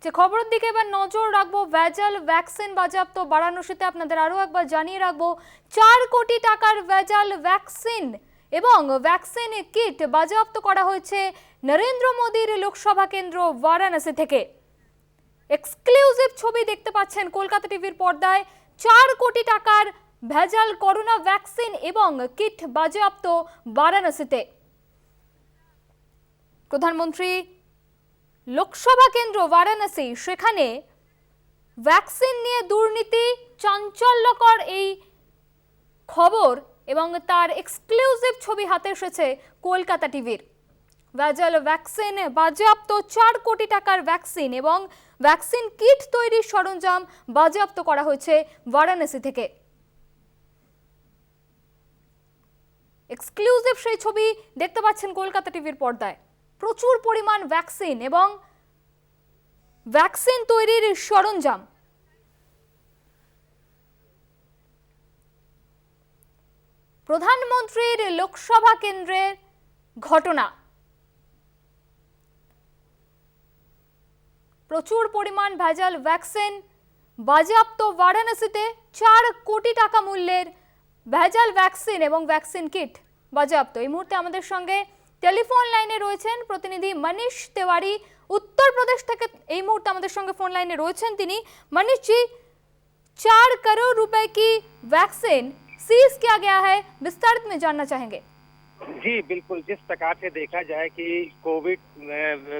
যে খবরের দিকে এবার নজর রাখবো, ভেজাল ভ্যাকসিন বাজেয়াপ্ত বারাণসীতে। আপনাদের আরো একবার জানিয়ে রাখবো, 4 কোটি টাকার ভেজাল ভ্যাকসিন এবং ভ্যাকসিন কিট বাজেয়াপ্ত করা হয়েছে নরেন্দ্র মোদীর লোকসভা কেন্দ্র বারাণসী থেকে। এক্সক্লুসিভ ছবি দেখতে পাচ্ছেন কলকাতা টিভির পর্দায়। 4 কোটি টাকার ভেজাল করোনা ভ্যাকসিন এবং কিট বাজেয়াপ্ত বারাণসীতে। প্রধানমন্ত্রী লোকসভা কেন্দ্র বারাণসী, সেখানে ভ্যাকসিন নিয়ে দুর্নীতি, চাঞ্চল্যকর এই খবর এবং তার এক্সক্লুসিভ ছবি হাতে এসেছে কলকাতা টিভির। ভেজাল ভ্যাকসিন বাজেয়াপ্ত, 4 কোটি টাকার ভ্যাকসিন এবং ভ্যাকসিন কিট তৈরির সরঞ্জাম বাজেয়াপ্ত করা হয়েছে বারাণসী থেকে। এক্সক্লুসিভ সেই ছবি দেখতে পাচ্ছেন কলকাতা টিভির পর্দায়। প্রচুর পরিমাণ ভ্যাকসিন এবং ভ্যাকসিন তৈরির সরঞ্জাম। প্রধানমন্ত্রীর লোকসভা কেন্দ্রের ঘটনা। প্রচুর পরিমাণ ভেজাল ভ্যাকসিন বাজেয়াপ্ত বারাণসীতে। 4 কোটি টাকা মূল্যের ভেজাল ভ্যাকসিন এবং ভ্যাকসিন কিট বাজেয়াপ্ত। এই মুহূর্তে আমাদের সঙ্গে টেলিফোন লাইনে রয়েছেন প্রতিনিধি মনীষ তেওয়ারি, उत्तर प्रदेश থেকে এই মুহূর্তে আমাদের সঙ্গে ফোন লাইনে রয়েছেন তিনি। मनीष जी, 4 करोड़ रुपए की वैक्सीन सीज किया गया है, विस्तारित में जानना चाहेंगे। जी बिल्कुल, जिस प्रकार से देखा जाए कि कोविड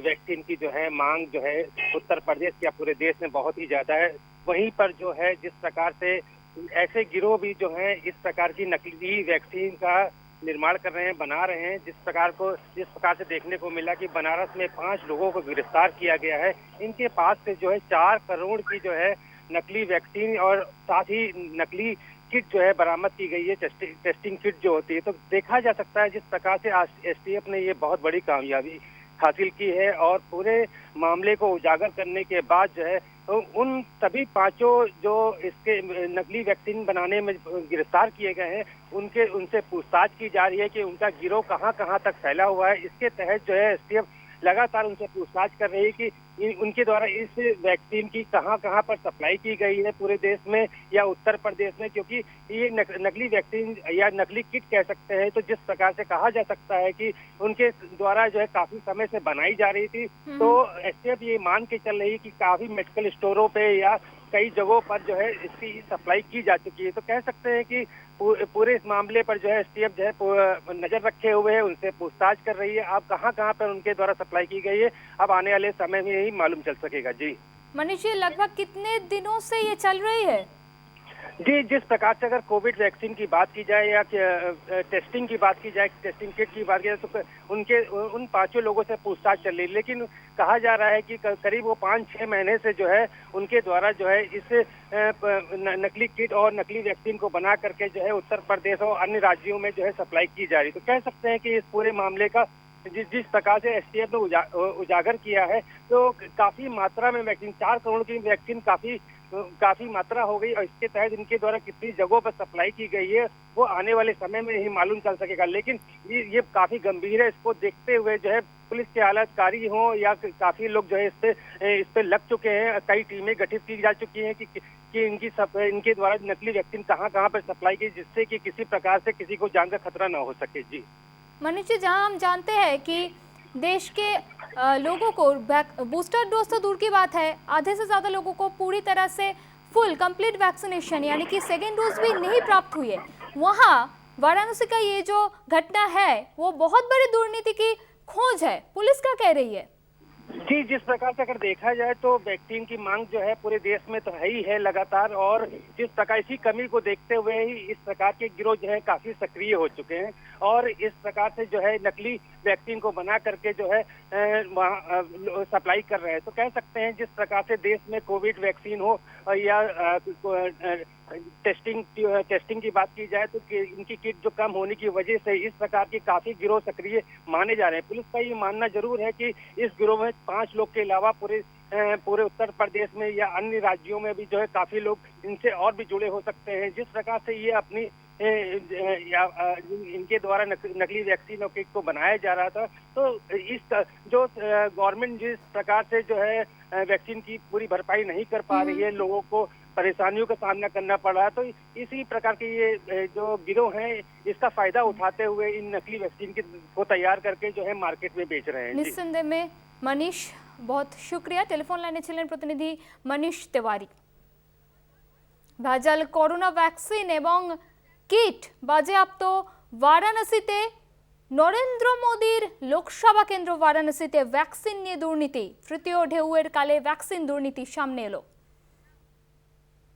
वैक्सीन की जो है मांग जो है उत्तर प्रदेश या पूरे देश में बहुत ही ज्यादा है, वहीं पर जो है जिस प्रकार से ऐसे गिरोह भी जो है इस प्रकार की नकली वैक्सीन का निर्माण कर रहे हैं, बना रहे हैं। जिस प्रकार से देखने को मिला कि बनारस में 5 लोगों को गिरफ्तार किया गया है। इनके पास से जो है 4 करोड़ की जो है नकली वैक्सीन और साथ ही नकली किट जो है बरामद की गई है, टेस्टिंग किट जो होती है। तो देखा जा सकता है जिस प्रकार से आज एसटीएफ ने ये बहुत बड़ी कामयाबी हासिल की है और पूरे मामले को उजागर करने के बाद जो है उन सभी 5 जो इसके नकली वैक्सीन बनाने में गिरफ्तार किए गए हैं, उनसे पूछताछ की जा रही है कि उनका गिरोह कहां कहां तक फैला हुआ है। इसके तहत जो है एसटीएफ लगातार उनसे पूछताछ कर रही है कि उनके द्वारा इस वैक्सीन की कहां कहां पर सप्लाई की गई है पूरे देश में या उत्तर प्रदेश में, क्योंकि ये नकली वैक्सीन या नकली किट कह सकते हैं। तो जिस प्रकार से कहा जा सकता है कि उनके द्वारा जो है काफी समय से बनाई जा रही थी, तो एसटीएफ ये मान के चल रही है कि काफी मेडिकल स्टोरों पे या कई जगहों पर जो है इसकी सप्लाई की जा चुकी है। तो कह सकते हैं कि पूरे इस मामले पर जो है एसटीएफ जो है नजर रखे हुए है, उनसे पूछताछ कर रही है। अब कहां कहां पर उनके द्वारा सप्लाई की गई है, अब आने वाले समय में ही मालूम चल सकेगा। जी मनीष जी, लगभग कितने दिनों से ये चल रही है? जी, जिस प्रकार से अगर कोविड वैक्सीन की बात की जाए या टेस्टिंग की बात की जाए, टेस्टिंग किट की बात की जाए, तो उन 5 लोगों से पूछताछ चल रही है। लेकिन कहा जा रहा है कि करीब वो 5-6 महीने से जो है उनके द्वारा जो है इस नकली किट और नकली वैक्सीन को बना करके जो है उत्तर प्रदेश और अन्य राज्यों में जो है सप्लाई की जा रही है। तो कह सकते हैं कि इस पूरे मामले का जिस प्रकार से एसटीएफ ने उजागर किया है, तो काफी मात्रा में वैक्सीन, 4 करोड़ की वैक्सीन काफी मात्रा हो गई और इसके तहत इनके द्वारा कितनी जगहों पर सप्लाई की गई है वो आने वाले समय में ही मालूम चल सकेगा। लेकिन ये काफी गंभीर है। इसको देखते हुए जो है पुलिस के आला अधिकारी हो या काफी लोग जो है इस पे लग चुके हैं। कई टीमें गठित की जा चुकी हैं कि इनके द्वारा नकली वैक्सीन कहां कहां पर सप्लाई की, जिससे कि किसी प्रकार से किसी को जान का खतरा न हो सके। जी मनीष जी, जहां हम जानते हैं कि देश के लोगों को बूस्टर डोज तो दूर की बात है, आधे से ज्यादा लोगों को पूरी तरह से फुल कंप्लीट वैक्सीनेशन यानी कि सेकेंड डोज भी नहीं प्राप्त हुई है, वहां वाराणसी का ये जो घटना है वो बहुत बड़ी दुर्नीति की खोज है। पुलिस क्या कह रही है? जी, जिस प्रकार से अगर देखा जाए तो वैक्सीन की मांग जो है पूरे देश में तो है ही है लगातार, और जिस प्रकार इसी कमी को देखते हुए ही इस प्रकार के गिरोह जो है काफी सक्रिय हो चुके हैं और इस प्रकार से जो है नकली वैक्सीन को बना करके जो है वहाँ सप्लाई कर रहे हैं। तो कह सकते हैं जिस प्रकार से देश में कोविड वैक्सीन हो या टेस्टिंग की बात की जाए तो इनकी किट जो कम होने की वजह से इस प्रकार के काफी गिरोह सक्रिय माने जा रहे हैं। पुलिस का ये मानना जरूर है कि इस गिरोह में 5 लोग के अलावा पूरे उत्तर प्रदेश में या अन्य राज्यों में भी जो है काफी लोग इनसे और भी जुड़े हो सकते हैं। जिस प्रकार से ये अपनी इनके द्वारा नकली वैक्सीन और किट को बनाया जा रहा था। तो जो गवर्नमेंट जिस प्रकार से जो है वैक्सीन की पूरी भरपाई नहीं कर पा रही है, लोगों को परेशानियों का सामना करना पड़ रहा है, तो इसी प्रकार के ये जो गिरोह हैं इसका फायदा उठाते हुए इन नकली वैक्सीन को तैयार करके जो है मार्केट में बेच रहे हैं। निस्संदेह में मनीष, बहुत शुक्रिया। टेलीफोन लाइने ছিলেন প্রতিনিধি মনীষ তেওয়ারি। ভেজাল করোনা ভ্যাকসিন এবং কিট বাজেয়াপ্ত বারাণসীতে। নরেন্দ্র মোদীর লোকসভা কেন্দ্র বারাণসীতে ভ্যাকসিন নিয়ে দুর্নীতি, তৃতীয় ঢেউয়ের কালে ভ্যাকসিন দুর্নীতি সামনে এলো।